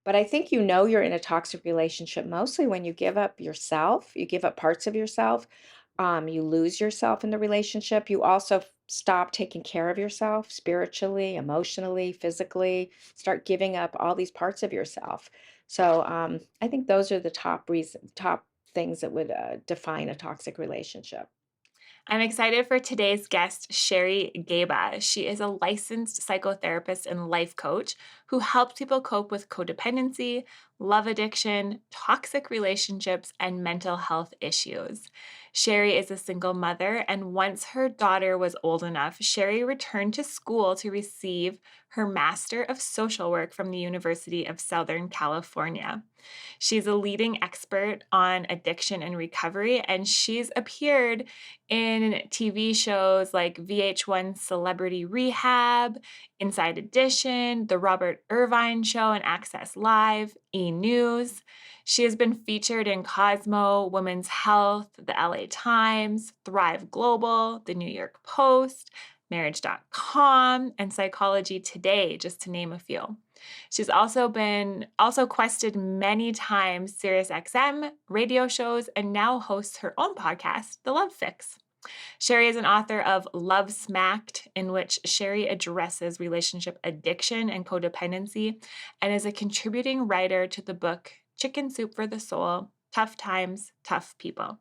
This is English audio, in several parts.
But I think you're in a toxic relationship mostly when you give up yourself, you give up parts of yourself, you lose yourself in the relationship. You also stop taking care of yourself spiritually, emotionally, physically, start giving up all these parts of yourself. So I think those are the top things that would define a toxic relationship. I'm excited for today's guest, Sherry Gaba. She is a licensed psychotherapist and life coach who helps people cope with codependency, love addiction, toxic relationships, and mental health issues. Sherry is a single mother, and once her daughter was old enough, Sherry returned to school to receive her Master of Social Work from the University of Southern California. She's a leading expert on addiction and recovery, and she's appeared in TV shows like VH1 Celebrity Rehab, Inside Edition, The Robert Irvine Show and Access Live, E! News. She has been featured in Cosmo, Women's Health, the LA Times, Thrive Global, the New York Post, Marriage.com, and Psychology Today, just to name a few. She's also quested many times SiriusXM radio shows and now hosts her own podcast, The Love Fix. Sherry is an author of Love Smacked, in which Sherry addresses relationship addiction and codependency, and is a contributing writer to the book Chicken Soup for the Soul: Tough Times, Tough People.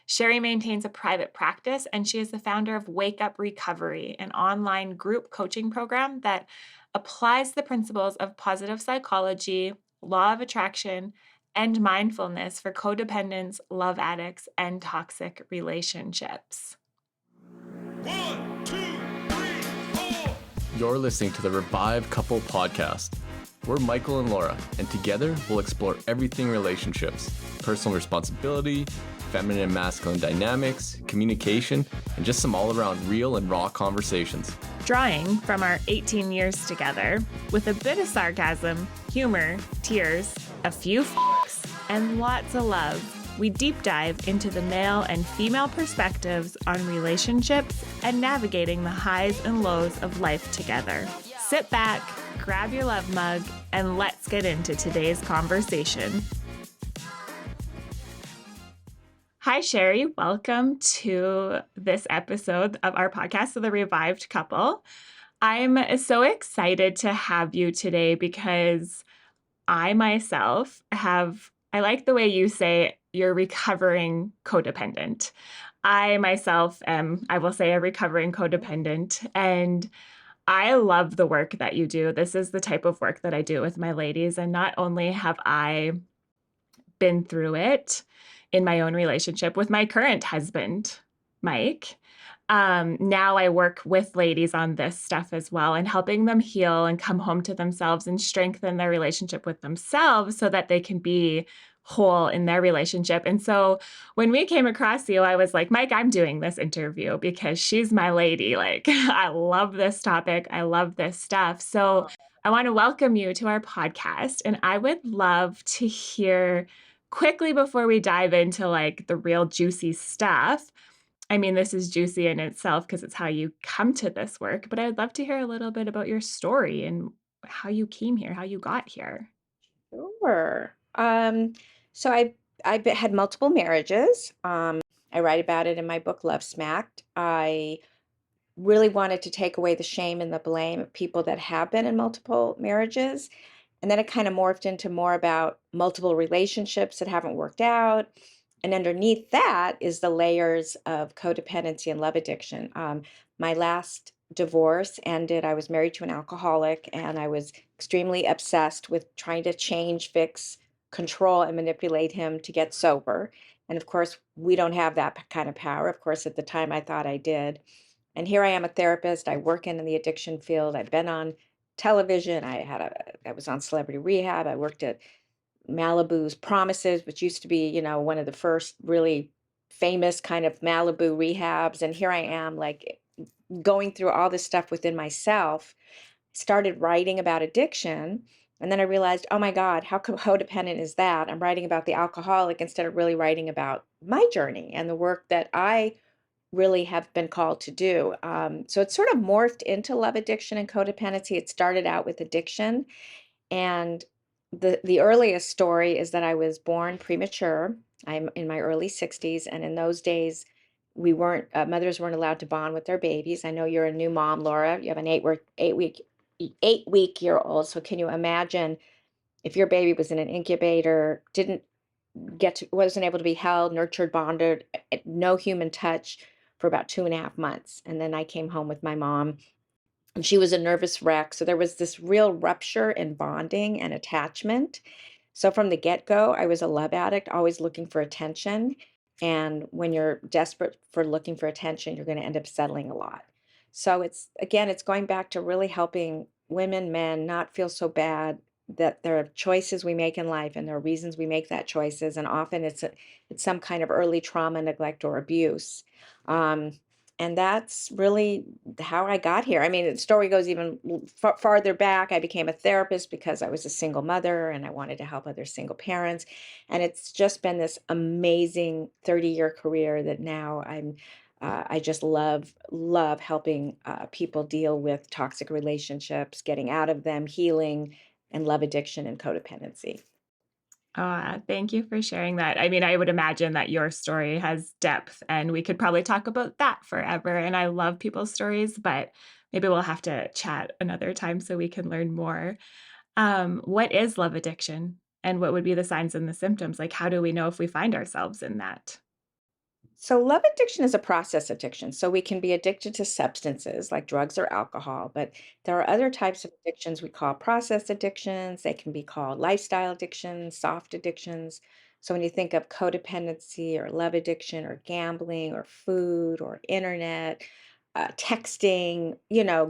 Sherry maintains a private practice, and she is the founder of Wake Up Recovery, an online group coaching program that applies the principles of positive psychology, law of attraction, and mindfulness for codependents, love addicts, and toxic relationships. One, two, three, four. You're listening to the Revive Couple Podcast. We're Michael and Laura, and together we'll explore everything relationships, personal responsibility, feminine and masculine dynamics, communication, and just some all-around real and raw conversations. Drawing from our 18 years together, with a bit of sarcasm, humor, tears, a few f***s, and lots of love, we deep dive into the male and female perspectives on relationships and navigating the highs and lows of life together. Sit back, grab your love mug, and let's get into today's conversation. Hi, Sherry. Welcome to this episode of our podcast of The Revived Couple. I'm so excited to have you today because I myself I like the way you say you're recovering codependent. I myself am, I will say, a recovering codependent, and I love the work that you do. This is the type of work that I do with my ladies, and not only have I been through it in my own relationship with my current husband, Mike. Now I work with ladies on this stuff as well and helping them heal and come home to themselves and strengthen their relationship with themselves so that they can be whole in their relationship. And so when we came across you, I was like, Mike, I'm doing this interview because she's my lady. Like, I love this topic. I love this stuff. So I want to welcome you to our podcast. And I would love to hear quickly before we dive into like the real juicy stuff. I mean, this is juicy in itself because it's how you come to this work, but I'd love to hear a little bit about your story and how you came here, how you got here. Sure. So I had multiple marriages. I write about it in my book, Love Smacked. I really wanted to take away the shame and the blame of people that have been in multiple marriages. And then it kind of morphed into more about multiple relationships that haven't worked out. And underneath that is the layers of codependency and love addiction. My last divorce ended, I was married to an alcoholic, and I was extremely obsessed with trying to change, fix, control, and manipulate him to get sober. And of course, we don't have that kind of power. Of course, at the time, I thought I did. And here I am, a therapist. I work in the addiction field. I've been on television. I was on Celebrity Rehab. I worked at Malibu's Promises, which used to be, one of the first really famous kind of Malibu rehabs. And here I am, like going through all this stuff within myself. Started writing about addiction. And then I realized, oh my God, how codependent is that? I'm writing about the alcoholic instead of really writing about my journey and the work that I really have been called to do. So it sort of morphed into love addiction and codependency. It started out with addiction. And The earliest story is that I was born premature. I'm in my early 60s, and in those days, we weren't mothers weren't allowed to bond with their babies. I know you're a new mom, Laura. You have an 8 week year old. So can you imagine if your baby was in an incubator, didn't wasn't able to be held, nurtured, bonded, no human touch for about 2.5 months, and then I came home with my mom and she was a nervous wreck. So there was this real rupture in bonding and attachment. So from the get-go, I was a love addict, always looking for attention. And when you're desperate for looking for attention, you're going to end up settling a lot. So it's again, it's going back to really helping women, men not feel so bad that there are choices we make in life and there are reasons we make that choices. And often it's some kind of early trauma, neglect, or abuse. Um, and that's really how I got here. I mean, the story goes even farther back. I became a therapist because I was a single mother and I wanted to help other single parents. And it's just been this amazing 30-year career that now I just love helping people deal with toxic relationships, getting out of them, healing, and love addiction and codependency. Thank you for sharing that. I mean, I would imagine that your story has depth, and we could probably talk about that forever. And I love people's stories, but maybe we'll have to chat another time so we can learn more. What is love addiction? And what would be the signs and the symptoms? Like, how do we know if we find ourselves in that? So, love addiction is a process addiction. So, we can be addicted to substances like drugs or alcohol, but there are other types of addictions we call process addictions. They can be called lifestyle addictions, soft addictions. So, when you think of codependency or love addiction or gambling or food or internet, texting,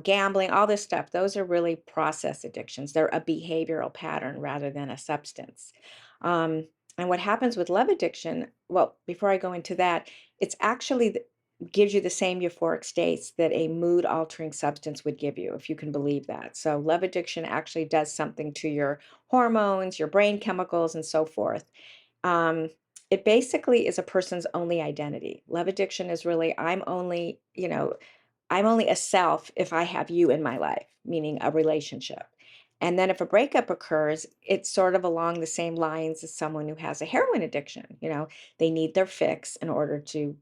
gambling, all this stuff, those are really process addictions. They're a behavioral pattern rather than a substance. Um, and what happens with love addiction, well, before I go into that, it's actually gives you the same euphoric states that a mood altering substance would give you, if you can believe that. So, love addiction actually does something to your hormones, your brain chemicals, and so forth. Um, it basically is a person's only identity. Love addiction is really, I'm only a self if I have you in my life, meaning a relationship. And then if a breakup occurs, it's sort of along the same lines as someone who has a heroin addiction. They need their fix in order to,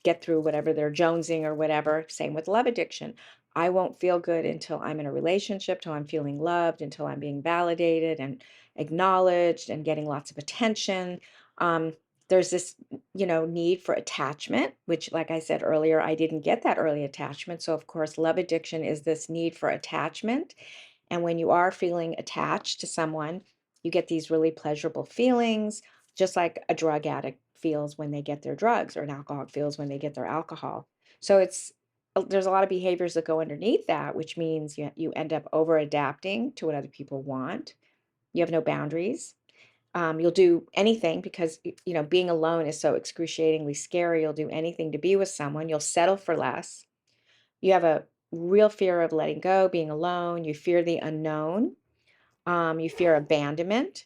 get through whatever they're jonesing or whatever. Same with love addiction. I won't feel good until I'm in a relationship, till I'm feeling loved, until I'm being validated and acknowledged and getting lots of attention. Um, there's this need for attachment, which, like I said earlier, I didn't get that early attachment. So, of course, love addiction is this need for attachment. And when you are feeling attached to someone, you get these really pleasurable feelings, just like a drug addict feels when they get their drugs or an alcoholic feels when they get their alcohol. So there's a lot of behaviors that go underneath that, which means you end up over adapting to what other people want. You have no boundaries. You'll do anything because being alone is so excruciatingly scary. You'll do anything to be with someone. You'll settle for less. You have a real fear of letting go, being alone. You fear the unknown. You fear abandonment.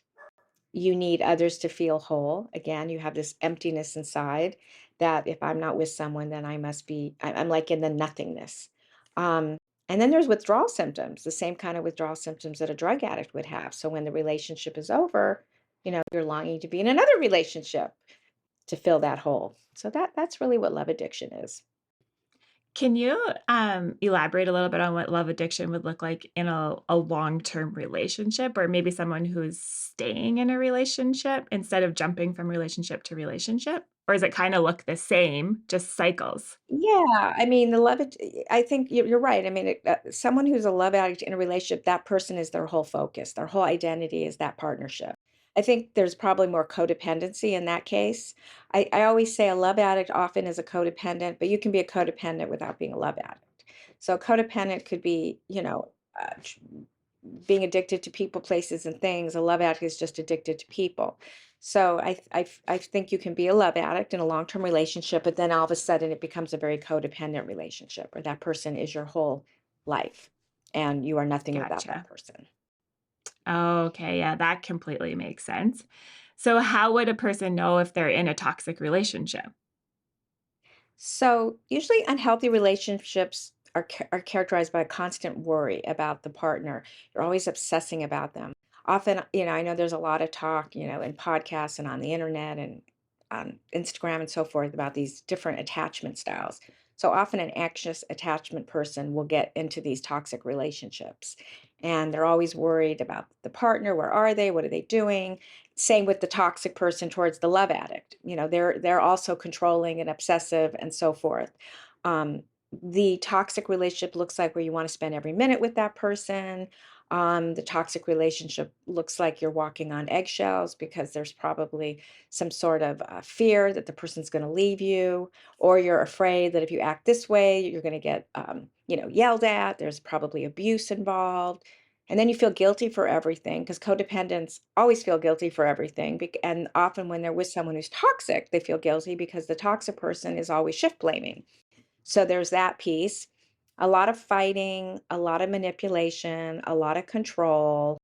You need others to feel whole. Again, you have this emptiness inside that if I'm not with someone, then I'm like in the nothingness. Um, and then there's withdrawal symptoms, the same kind of withdrawal symptoms that a drug addict would have. So when the relationship is over, you're longing to be in another relationship to fill that hole. So that's really what love addiction is. Can you elaborate a little bit on what love addiction would look like in a long term relationship, or maybe someone who's staying in a relationship instead of jumping from relationship to relationship? Or does it kind of look the same, just cycles? Yeah, I mean, I think you're right. I mean, someone who's a love addict in a relationship, that person is their whole focus. Their whole identity is that partnership. I think there's probably more codependency in that case. I always say a love addict often is a codependent, but you can be a codependent without being a love addict. So codependent could be, being addicted to people, places, and things. A love addict is just addicted to people. So I think you can be a love addict in a long-term relationship, but then all of a sudden it becomes a very codependent relationship where that person is your whole life and you are nothing without that Gotcha. person. Okay, yeah, that completely makes sense. So, how would a person know if they're in a toxic relationship? So usually unhealthy relationships are characterized by a constant worry about the partner. You're always obsessing about them. Often, I know there's a lot of talk, in podcasts and on the internet and on Instagram and so forth about these different attachment styles. So often an anxious attachment person will get into these toxic relationships and they're always worried about the partner. Where are they? What are they doing? Same with the toxic person towards the love addict. They're also controlling and obsessive and so forth. Um, the toxic relationship looks like where you want to spend every minute with that person. The toxic relationship looks like you're walking on eggshells because there's probably some sort of fear that the person's going to leave you, or you're afraid that if you act this way, you're going to get, yelled at. There's probably abuse involved. And then you feel guilty for everything because codependents always feel guilty for everything. And often when they're with someone who's toxic, they feel guilty because the toxic person is always shift blaming. So there's that piece. A lot of fighting, a lot of manipulation, a lot of control,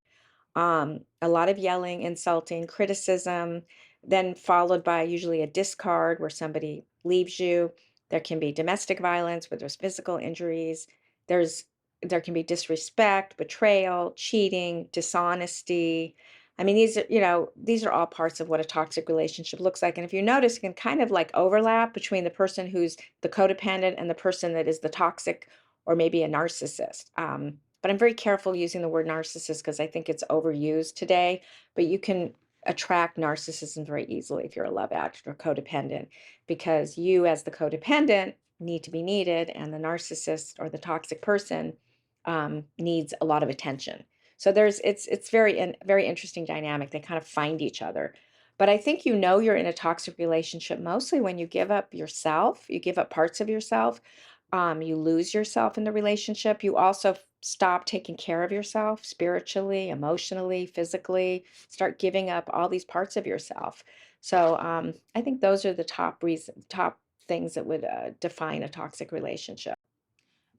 a lot of yelling, insulting, criticism, then followed by usually a discard where somebody leaves you. There can be domestic violence where there's physical injuries. There's there can be disrespect, betrayal, cheating, dishonesty. I mean, these are all parts of what a toxic relationship looks like. And if you notice, it can kind of like overlap between the person who's the codependent and the person that is the toxic or maybe a narcissist. But I'm very careful using the word narcissist because I think it's overused today. But you can attract narcissism very easily if you're a love addict or codependent, because you, as the codependent, need to be needed, and the narcissist or the toxic person needs a lot of attention. So it's very interesting dynamic. They kind of find each other. But I think you're in a toxic relationship mostly when you give up yourself, you give up parts of yourself, you lose yourself in the relationship. You also stop taking care of yourself spiritually, emotionally, physically, start giving up all these parts of yourself. So I think those are the top things that would define a toxic relationship.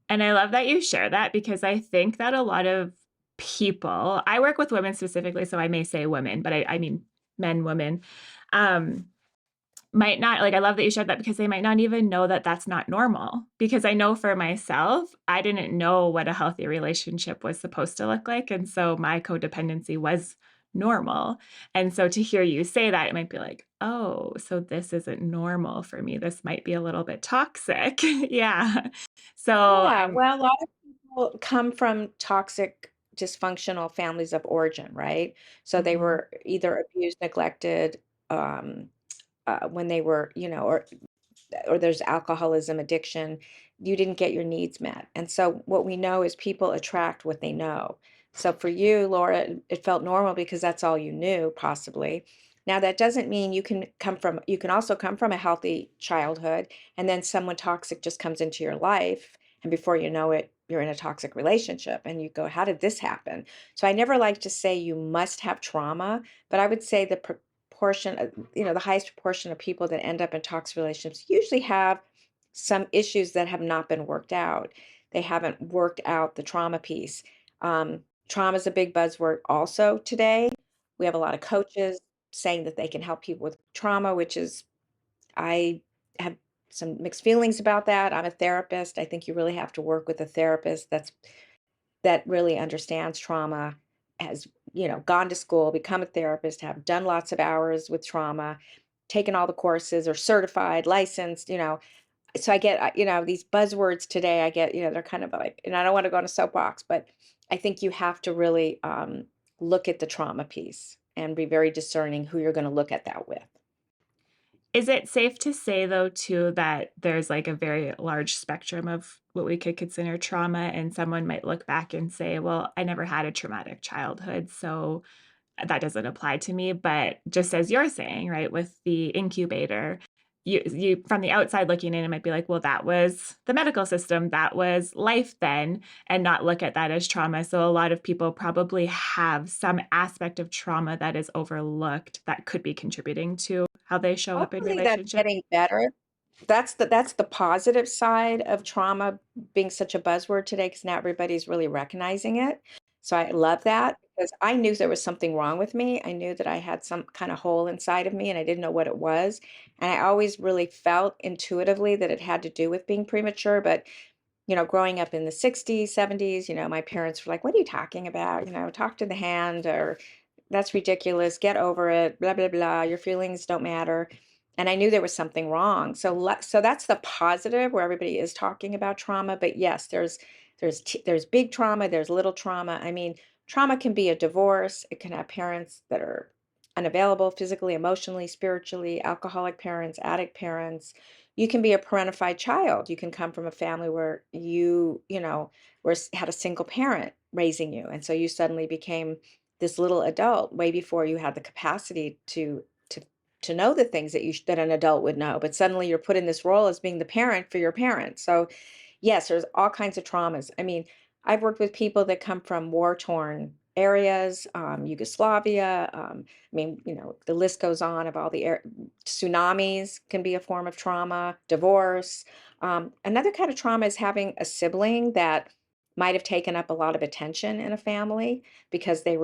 And I love that you share that because I think that a lot of people, I work with women specifically, so I may say women, but I mean men, women, um, might not like, I love that you shared that because they might not even know that that's not normal. Because I know for myself, I didn't know what a healthy relationship was supposed to look like. And so my codependency was normal. And so to hear you say that, it might be like, oh, so this isn't normal for me. This might be a little bit toxic. Yeah. So Yeah, I'm, well, a lot of people come from toxic, dysfunctional families of origin, right? So they mhm. were either abused, neglected, um, when they were, or there's alcoholism, addiction, you didn't get your needs met. And so what we know is people attract what they know. So for you, Laura, it felt normal because that's all you knew, possibly. Now that doesn't mean you can also come from a healthy childhood and then someone toxic just comes into your life and before you know it, you're in a toxic relationship and you go, how did this happen? So I never like to say you must have trauma, but I would say the proportion of, the highest proportion of people that end up in toxic relationships usually have some issues that have not been worked out. They haven't worked out the trauma piece. Trauma is a big buzzword also today. We have a lot of coaches saying that they can help people with trauma, which is, I have some mixed feelings about that. I'm a therapist. I think you really have to work with a therapist that really understands trauma, has, gone to school, become a therapist, have done lots of hours with trauma, taken all the courses, or certified, licensed, So I get, these buzzwords today, I get, they're kind of like, and I don't want to go on a soapbox, but I think you have to really look at the trauma piece and be very discerning who you're going to look at that with. Is it safe to say though too that there's like a very large spectrum of what we could consider trauma and someone might look back and say, "Well, I never had a traumatic childhood, so that doesn't apply to me." But just as you're saying, right, with the incubator, you from the outside looking in, it might be like, "Well, that was the medical system, that was life then," and not look at that as trauma. So a lot of people probably have some aspect of trauma that is overlooked that could be contributing to how they show up in Hopefully that's relationships. getting better. That's the positive side of trauma being such a buzzword today because now everybody's really recognizing it. So I love that because I knew there was something wrong with me. I knew that I had some kind of hole inside of me and I didn't know what it was. And I always really felt intuitively that it had to do with being premature, but growing up in the 60s, 70s, my parents were like, what are you talking about? Talk to the hand, or that's ridiculous. Get over it. Blah, blah, blah. Your feelings don't matter. And I knew there was something wrong. So that's the positive where everybody is talking about trauma. But yes, there's big trauma, there's little trauma. I mean, trauma can be a divorce. It can have parents that are unavailable physically, emotionally, spiritually, alcoholic parents, addict parents. You can be a parentified child. You can come from a family where had a single parent raising you. And so you suddenly became this little adult way before you had the capacity to know the things that an adult would know. But suddenly you're put in this role as being the parent for your parents. So yes, there's all kinds of traumas. I mean, I've worked with people that come from war-torn areas, Yugoslavia. I mean, the list goes on of all the tsunamis can be a form of trauma, divorce. Another kind of trauma is having a sibling that might have taken up a lot of attention in a family because they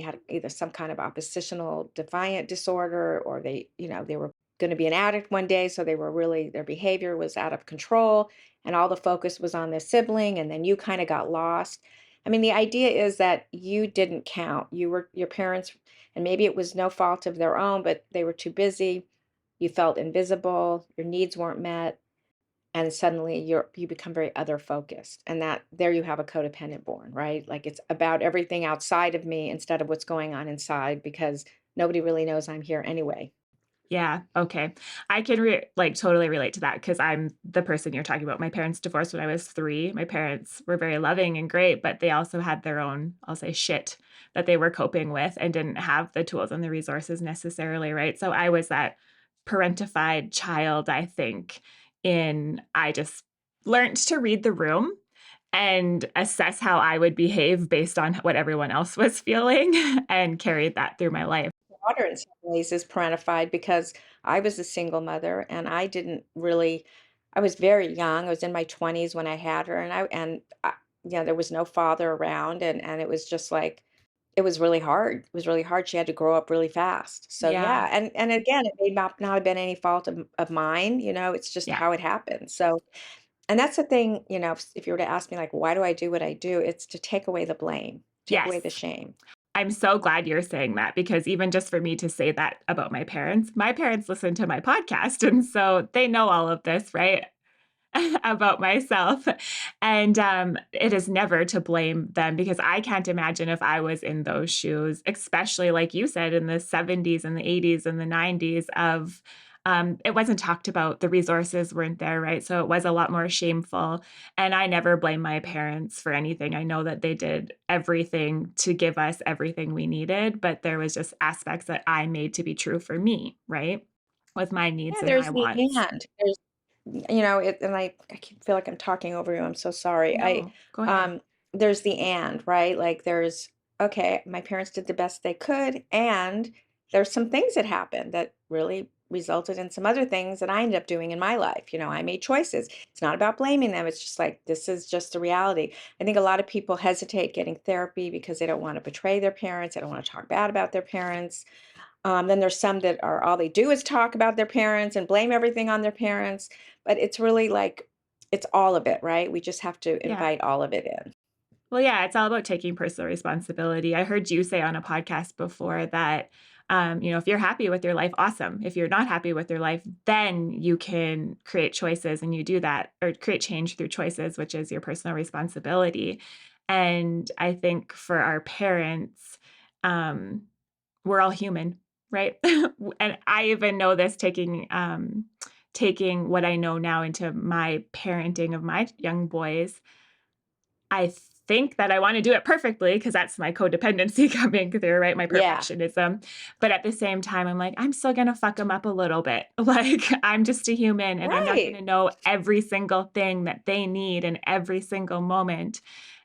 had either some kind of oppositional defiant disorder, or they were going to be an addict one day. So their behavior was out of control, and all the focus was on their sibling, and then you kind of got lost. I mean, the idea is that you didn't count. Your parents, and maybe it was no fault of their own, but they were too busy. You felt invisible, your needs weren't met, and suddenly you become very other focused. And that there you have a codependent born, right? Like it's about everything outside of me instead of what's going on inside, because nobody really knows I'm here anyway. Yeah. Okay. I can totally relate to that because I'm the person you're talking about. My parents divorced when I was 3. My parents were very loving and great, but they also had their own, I'll say, shit that they were coping with and didn't have the tools and the resources necessarily. Right. So I was that parentified child, I think, I just learned to read the room and assess how I would behave based on what everyone else was feeling and carried that through my life. Daughter in some ways is parentified because I was a single mother, and I was very young. I was in my 20s when I had her, there was no father around, and it was just like it was really hard. It was really hard. She had to grow up really fast. So Yeah. yeah, and again, it may not have been any fault of mine, it's just Yeah. how it happened. So, and that's the thing, if you were to ask me like, why do I do what I do? It's to take away the blame, take away the Yes. shame. I'm so glad you're saying that because even just for me to say that about my parents listen to my podcast. And so they know all of this, right? About myself. And it is never to blame them because I can't imagine if I was in those shoes, especially like you said, in the 70s and the 80s and the 90s of it wasn't talked about. The resources weren't there, right? So it was a lot more shameful. And I never blame my parents for anything. I know that they did everything to give us everything we needed, but there was just aspects that I made to be true for me, right? With my needs Yeah, and there's my the wants. and I feel like I'm talking over you. I'm so sorry. No, go ahead. There's the and, right? Like okay, my parents did the best they could, and there's some things that happened that really resulted in some other things that I ended up doing in my life. I made choices. It's not about blaming them. It's just like, this is just the reality. I think a lot of people hesitate getting therapy because they don't want to betray their parents. They don't want to talk bad about their parents. Then there's some that are all they do is talk about their parents and blame everything on their parents. But it's really like, it's all of it, right? We just have to Yeah. invite all of it in. Well, yeah, it's all about taking personal responsibility. I heard you say on a podcast before that, if you're happy with your life, awesome. If you're not happy with your life, then you can create choices and you do that or create change through choices, which is your personal responsibility. And I think for our parents, um, we're all human, right? And I even know this taking what I know now into my parenting of my young boys. I think that I want to do it perfectly because that's my codependency coming through, right? My Yeah, perfectionism. But at the same time, I'm like, I'm still going to fuck them up a little bit. Like, I'm just a human and I'm not going right. to know every single thing that they need in every single moment.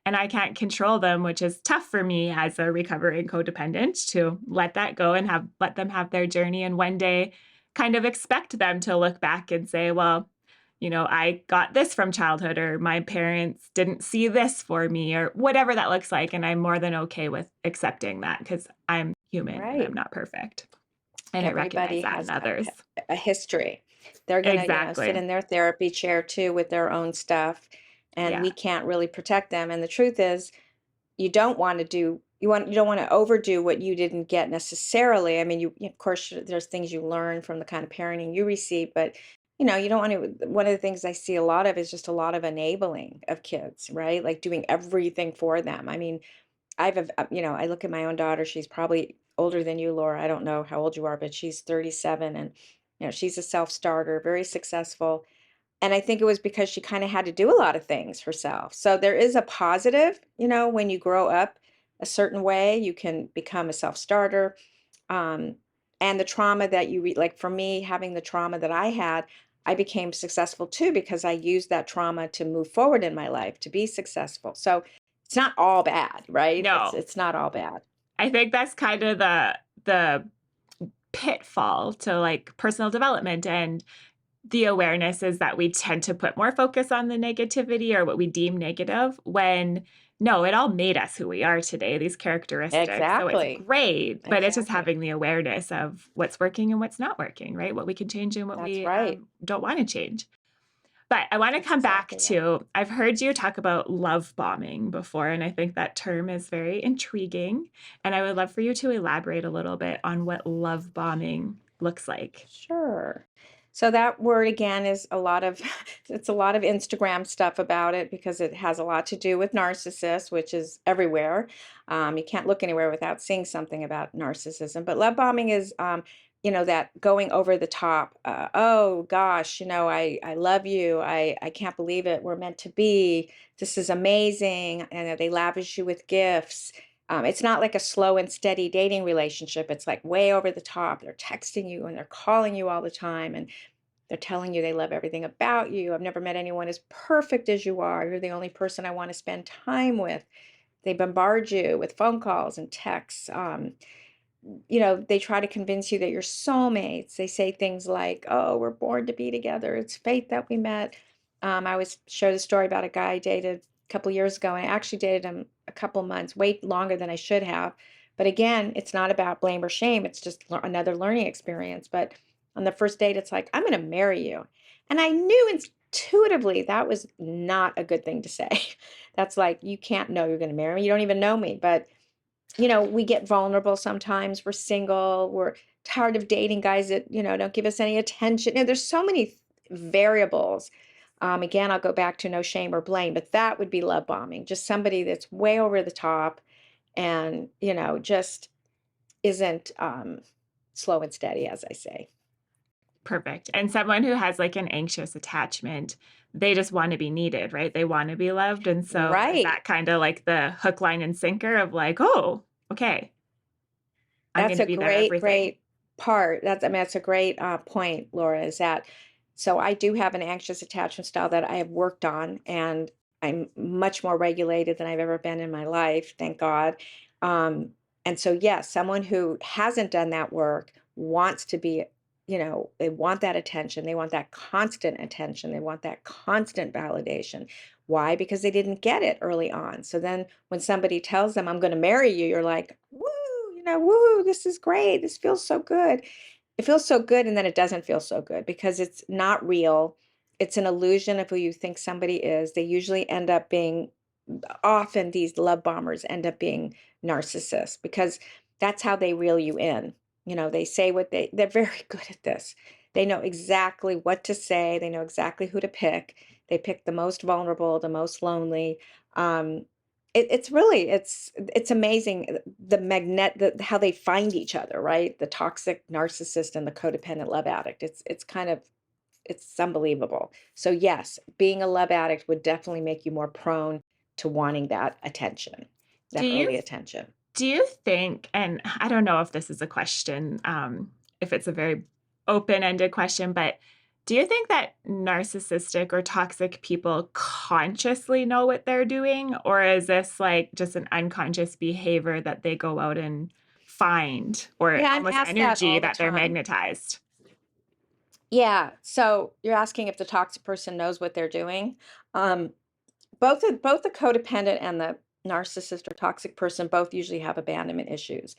And I can't control them, which is tough for me as a recovering codependent to let that go and let them have their journey. And one day kind of expect them to look back and say, well, I got this from childhood, or my parents didn't see this for me, or whatever that looks like. And I'm more than okay with accepting that because I'm human and I'm Right. not perfect. And I recognize Everybody that has in others. a history. They're gonna, sit Exactly. in their therapy chair too with their own stuff. and Yeah. we can't really protect them. And the truth is, you don't want to do you don't want to overdo what you didn't get necessarily. I mean, of course there's things you learn from the kind of parenting you receive, but you don't want to. One of the things I see a lot of is just a lot of enabling of kids, right? Like doing everything for them. I mean, I look at my own daughter. She's probably older than you, Laura. I don't know how old you are, but she's 37, and she's a self-starter, very successful. And I think it was because she kind of had to do a lot of things herself. So there is a positive, when you grow up a certain way, you can become a self-starter. Um, and the trauma that like for me, having the trauma that I had, I became successful too because I used that trauma to move forward in my life, to be successful. So it's not all bad, right? It's No, it's not all bad. I think that's kind of the pitfall to like personal development, and the awareness is that we tend to put more focus on the negativity or what we deem negative, when no, it all made us who we are today, these characteristics. So it's Exactly. great, but it's just Exactly. having the awareness of what's working and what's not working, right? What we can change and what That's we right. don't want to change. But I want to That's come back exactly right. to, I've heard you talk about love bombing before, and I think that term is very intriguing. And I would love for you to elaborate a little bit on what love bombing looks like. Sure. So that word again is a lot of it's a lot of Instagram stuff about it because it has a lot to do with narcissists, which is everywhere. You can't look anywhere without seeing something about narcissism. But love bombing is, that going over the top. Oh gosh, I love you. I can't believe it. We're meant to be. This is amazing. And they lavish you with gifts. It's not like a slow and steady dating relationship. It's like way over the top. They're texting you and they're calling you all the time and they're telling you they love everything about you. I've never met anyone as perfect as you are. You're the only person I want to spend time with. They bombard you with phone calls and texts. They try to convince you that you're soulmates. They say things like, "Oh, we're born to be together. It's fate that we met." I always share the story about a guy I dated a couple years ago, and I actually dated him a couple months, way longer than I should have. But again, it's not about blame or shame. It's just another learning experience. But on the first date, it's like, "I'm going to marry you," and I knew intuitively that was not a good thing to say. That's like, you can't know you're going to marry me. You don't even know me, but we get vulnerable sometimes. We're single. We're tired of dating guys that, don't give us any attention. There's so many variables. Again, I'll go back to no shame or blame, but that would be love bombing. Just somebody that's way over the top and, just isn't slow and steady, as I say. Perfect. And someone who has like an anxious attachment, they just want to be needed, right? They want to be loved. And so is Right. that kind of like the hook, line, and sinker of like, oh, okay, I'm going That's to a be their great, everything. great part. That's a great point, Laura, is that so I do have an anxious attachment style that I have worked on, and I'm much more regulated than I've ever been in my life, thank God. Um, and so, yes, someone who hasn't done that work wants to be, they want that attention. They want that constant attention. They want that constant validation. Why? Because they didn't get it early on. So then when somebody tells them, "I'm going to marry you," you're like, woo, woo, this is great. This feels so good. It feels so good, and then it doesn't feel so good because it's not real. It's an illusion of who you think somebody is. They usually end up being, often these love bombers end up being narcissists because that's how they reel you in. They say they're very good at this. They know exactly what to say. They know exactly who to pick. They pick the most vulnerable, the most lonely. Um, it's amazing how they find each other, right? The toxic narcissist and the codependent love addict. It's unbelievable. So yes, being a love addict would definitely make you more prone to wanting that attention, Do that you early attention. do you think, and I don't know if this is a question, if it's a very open-ended question, but do you think that narcissistic or toxic people consciously know what they're doing? Or is this like just an unconscious behavior that they go out and find, or Yeah, I'm almost asked that energy all the that they're time. magnetized? Yeah, so you're asking if the toxic person knows what they're doing. Um, both the codependent and the narcissist or toxic person both usually have abandonment issues.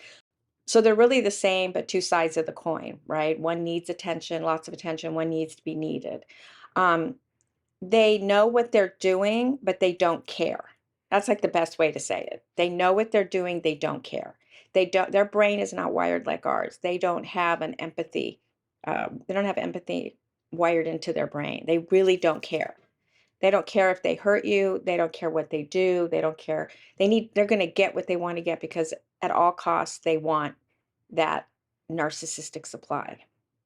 So they're really the same, but two sides of the coin, right? One needs attention, lots of attention. One needs to be needed. Um, They know what they're doing, but they don't care. That's like the best way to say it. They know what they're doing, they don't care. Their brain is not wired like ours. They don't have empathy wired into their brain. They really don't care. They don't care if they hurt you. They don't care what they do. They don't care. They're going to get what they want to get because at all costs, they want that narcissistic supply.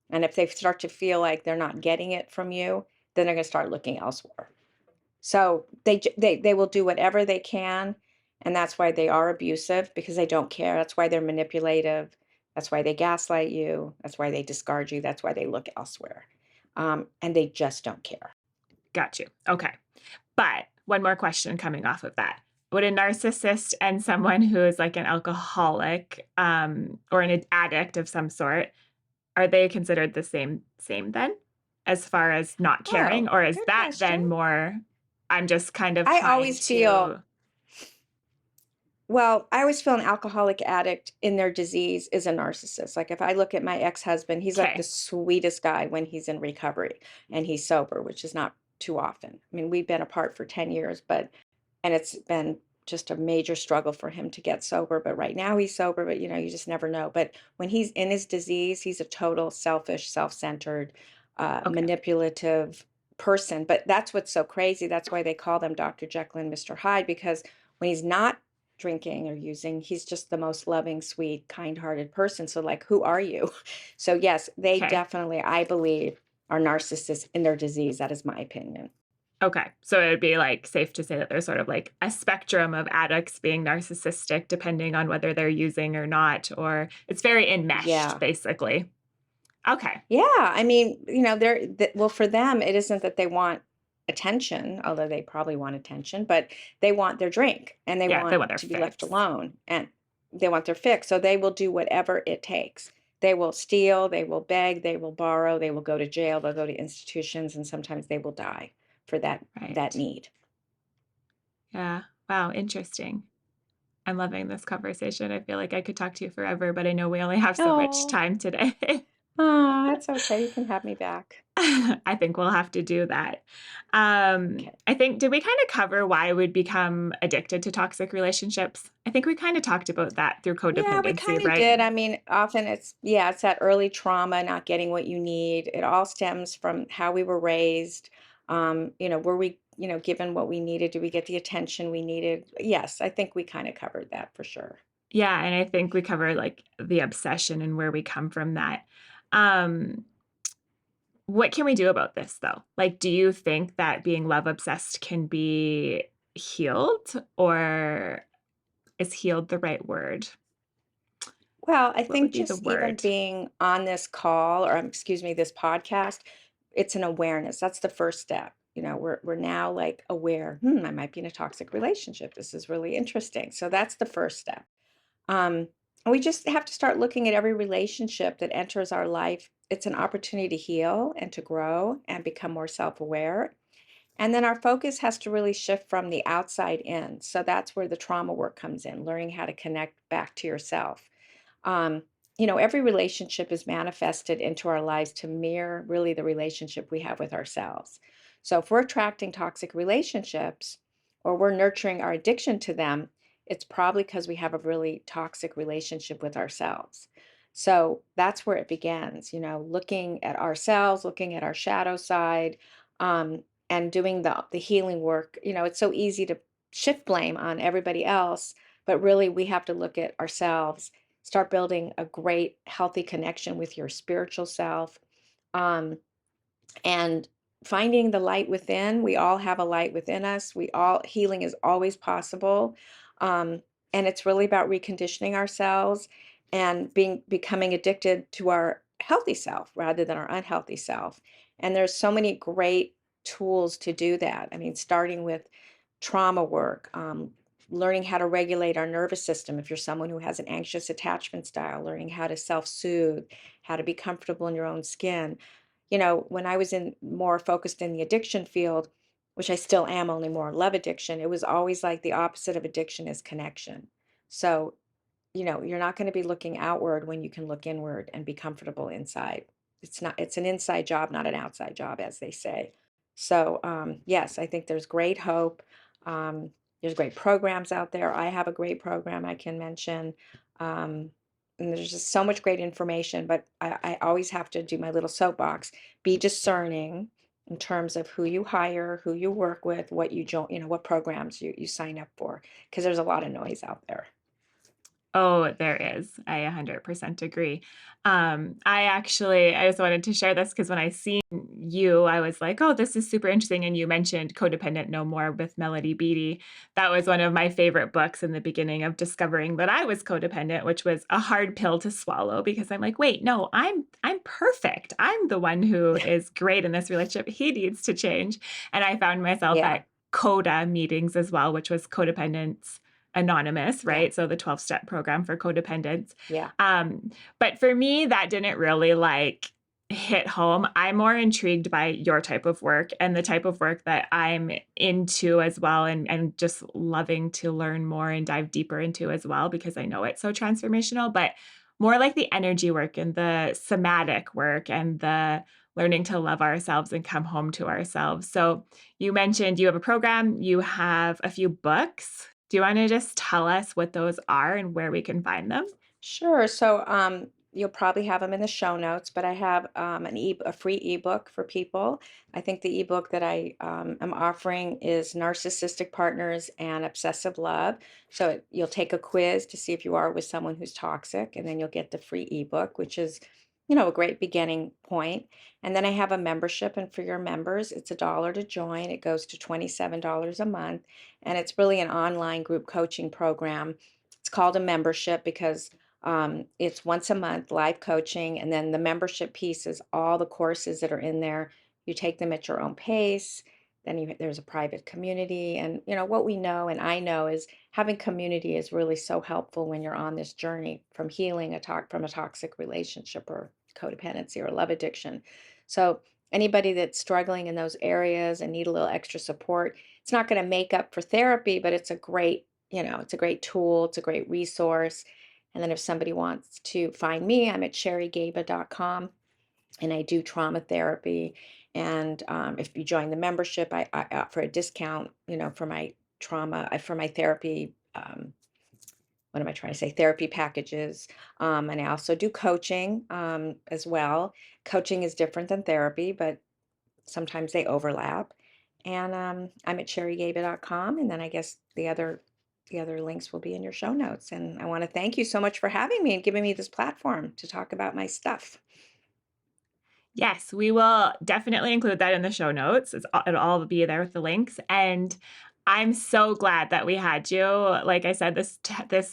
And if they start to feel like they're not getting it from you, then they're going to start looking elsewhere. So they will do whatever they can, and that's why they are abusive because they don't care. That's why they're manipulative. That's why they gaslight you. That's why they discard you. That's why they look elsewhere, and they just don't care. Got you. Okay. But one more question coming off of that. Would a narcissist and someone who is like an alcoholic or an addict of some sort, are they considered the same then as far as not caring? Oh, Or is good that then question. more, I'm just kind of I trying always feel to, Well, I always feel an alcoholic addict in their disease is a narcissist. Like if I look at my ex-husband, he's like the okay, sweetest guy when he's in recovery and he's sober, which is not too often. I mean, we've been apart for 10 years, and it's been just a major struggle for him to get sober. But right now he's sober, but you just never know. But when he's in his disease, he's a total selfish, self-centered, okay, manipulative person. But that's what's so crazy. That's why they call them Dr. Jekyll and Mr. Hyde, because when he's not drinking or using, he's just the most loving, sweet, kind-hearted person. So like, who are you? So yes, they okay. definitely, I believe, are narcissists in their disease. That is my opinion. Okay. So it would be like safe to say that there's sort of like a spectrum of addicts being narcissistic depending on whether they're using or not, or it's very enmeshed, Yeah. basically. Okay. Yeah. I mean, well, for them, it isn't that they want attention, although they probably want attention, but they want their drink and they Yeah, they want want their to be left fix. alone and they want their fix. So they will do whatever it takes. They will steal, they will beg, they will borrow, they will go to jail, they'll go to institutions, and sometimes they will die for that Right. need. Yeah. Wow, interesting. I'm loving this conversation. I feel like I could talk to you forever, but I know we only have so much Oh, time today. that's okay. You can have me back. I think we'll have to do that. Okay. I think, did we kind of cover why we'd become addicted to toxic relationships? I think we kind of talked about that through Yeah, we codependency, kind of right? did. I mean, often it's that early trauma, not getting what you need. It all stems from how we were raised. Were we, given what we needed? Did we get the attention we needed? Yes, I think we kind of covered that for sure. Yeah, and I think we cover like the obsession and where we come from that. Um, what can we do about this though? Like, do you think that being love obsessed can be healed, or is healed the right word? Well, I What would think be the just even word? being on this call or excuse me, this podcast, it's an awareness. That's the first step. We're now like aware, I might be in a toxic relationship. This is really interesting. So that's the first step. Um, and we just have to start looking at every relationship that enters our life. It's an opportunity to heal and to grow and become more self-aware. And then our focus has to really shift from the outside in. So that's where the trauma work comes in, learning how to connect back to yourself. um, every relationship is manifested into our lives to mirror really the relationship we have with ourselves. So if we're attracting toxic relationships or we're nurturing our addiction to them, it's probably because we have a really toxic relationship with ourselves. So that's where it begins, looking at ourselves, looking at our shadow side, and doing the healing work. It's so easy to shift blame on everybody else, but really we have to look at ourselves, start building a great healthy connection with your spiritual self, um, and finding the light within. We all have a light within us. We all Healing is always possible. um, and it's really about reconditioning ourselves and becoming addicted to our healthy self rather than our unhealthy self. And there's so many great tools to do that. I mean, starting with trauma work, learning how to regulate our nervous system. If you're someone who has an anxious attachment style, learning how to self-soothe, how to be comfortable in your own skin. When I was more focused in the addiction field, which I still am, only more love addiction, it was always like the opposite of addiction is connection. So, you're not going to be looking outward when you can look inward and be comfortable inside. It's an inside job, not an outside job, as they say. So, yes, I think there's great hope. Um, there's great programs out there. I have a great program I can mention. Um, and there's just so much great information, but I always have to do my little soapbox. Be discerning in terms of who you hire, who you work with, what you join, what programs you sign up for, because there's a lot of noise out there. Oh, there is. I 100% agree. I just wanted to share this because when I seen you, I was like, oh, this is super interesting. And you mentioned Codependent No More with Melody Beattie. That was one of my favorite books in the beginning of discovering that I was codependent, which was a hard pill to swallow because I'm like, wait, no, I'm perfect. I'm the one who is great in this relationship. He needs to change. And I found myself Yeah, at CODA meetings as well, which was Codependence Anonymous, yeah, right? So the 12-step program for codependence. yeah. But for me, that didn't really hit home. I'm more intrigued by your type of work and the type of work that I'm into as well, and just loving to learn more and dive deeper into as well, because I know it's so transformational, but more like the energy work and the somatic work and the learning to love ourselves and come home to ourselves. So you mentioned you have a program, you have a few books. Do you want to just tell us what those are and where we can find them? Sure. So, you'll probably have them in the show notes, but I have a free ebook for people. I think the ebook that I am offering is Narcissistic Partners and Obsessive Love. So you'll take a quiz to see if you are with someone who's toxic, and then you'll get the free ebook, which is, a great beginning point. And then I have a membership, and for your members, it's $1 to join. It goes to $27 a month, and it's really an online group coaching program. It's called a membership because it's once a month live coaching, and then the membership piece is all the courses that are in there. You take them at your own pace. Then there's a private community, and what we know and I know is having community is really so helpful when you're on this journey from healing from a toxic relationship or codependency or love addiction. So anybody that's struggling in those areas and need a little extra support, it's not going to make up for therapy, but it's a great tool, it's a great resource. And then if somebody wants to find me, I'm at sherrygaba.com, and I do trauma therapy. And if you join the membership, I offer a discount, for my for my therapy. What am I trying to say? Therapy packages. And I also do coaching as well. Coaching is different than therapy, but sometimes they overlap. And I'm at sherrygaba.com, and then I guess the other links will be in your show notes. And I want to thank you so much for having me and giving me this platform to talk about my stuff. Yes, we will definitely include that in the show notes. It'll all be there with the links. And I'm so glad that we had you. Like I said, this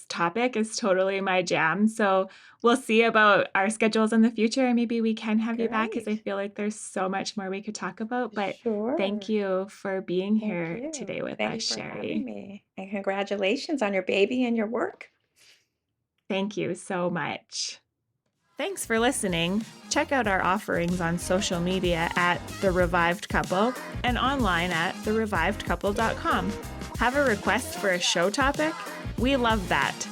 topic is totally my jam. So we'll see about our schedules in the future, and maybe we can have you back because I Great. feel like there's so much more we could talk about. But thank Sure. you for being Thank here you. today with Thank us, you for having Sherry. me. And congratulations on your baby and your work. Thank you so much. Thanks for listening. Check out our offerings on social media at The Revived Couple and online at therevivedcouple.com. Have a request for a show topic? We love that.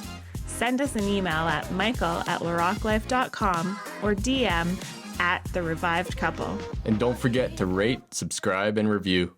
Send us an email at michael@larocklife.com or DM at The Revived Couple. And don't forget to rate, subscribe, and review.